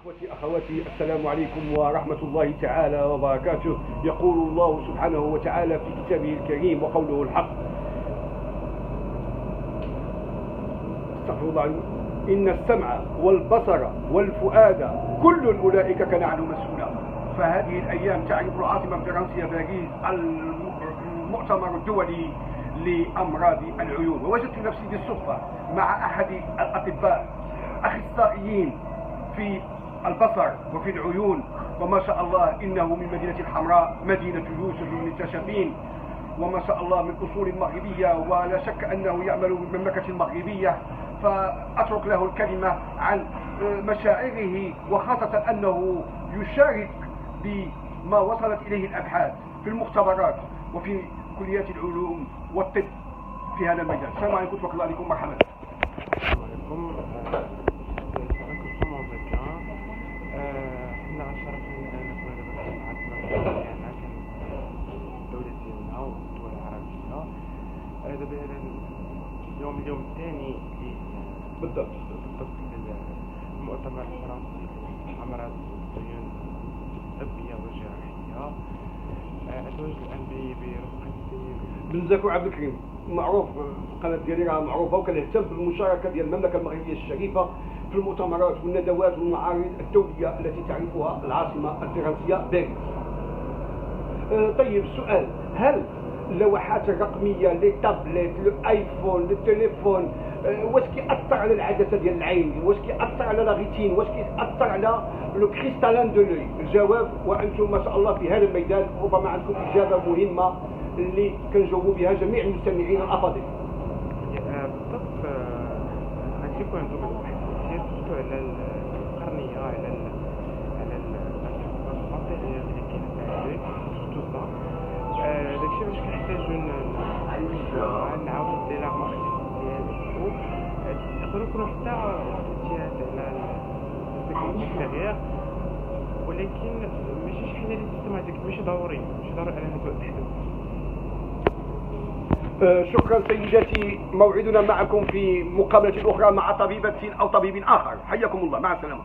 إخوتي أخواتي، السلام عليكم ورحمة الله تعالى وبركاته. يقول الله سبحانه وتعالى في كتابه الكريم وقوله الحق: استغفر الله، إن السمع والبصر والفؤاد كل أولئك كان عنه مسؤولا. فهذه الأيام تعرف العاصمة الفرنسية باريس المؤتمر الدولي لأمراض العيون، ووجدت نفسي بالصدفة مع أحد الأطباء أخصائيين في البصر وفي العيون، وما شاء الله إنه من مدينة الحمراء، مدينة يوسف المنتشفين، وما شاء الله من أصول مغربية، ولا شك أنه يعمل بالمملكة المغربية. فأترك له الكلمة عن مشاعره، وخاصة أنه يشارك بما وصلت إليه الأبحاث في المختبرات وفي كليات العلوم والطب في هذا المجال. السلام عليكم ورحمة الله عليكم، مرحبا. احنا عشرفين نكون دابا مع الدولة ديالنا والدول العربية. دابا اليوم الثاني بالضبط المؤتمر الفرنسي لأمراض العيون الطبية والجراحية. أتواجد الآن برفقة بن زكو عبد الكريم، معروف القناة ديالي راه معروفة، وكنهتم بالمشاركة ديال المملكة المغربية الشريفة في المؤتمرات والندوات والمعارض الدولية التي تعرفها العاصمة الفرنسية باريس. طيب السؤال: هل اللوحات الرقمية، لي تابلت، الايفون، التليفون، واش كيأثر على العدسة ديال العين؟ واش كيأثر على لاغيتين؟ واش كيأثر على لو كريستالان دو لوي؟ الجواب، وانتم ما شاء الله في هذا الميدان ربما عندكم إجابة مهمة اللي كنجاوبوا بها جميع المستمعين الأفاضل. بالضبط. غادي يكون عندهم واحد التأثير سورتو على القرنية، على المنطقة اللي كاينة في سورتو داكشي باش كنحتاجو نعاودو ندير لا ماركتينغ ديالو. يقدروا يكونوا حتى تأثيرات على التغيير، ولكن ماشي شي حاجة اللي سيستماتيك، ماشي ضروري أنها تحدث. شكرا سيداتي، موعدنا معكم في مقابلة أخرى مع طبيبة أو طبيب آخر. حياكم الله، مع السلامة.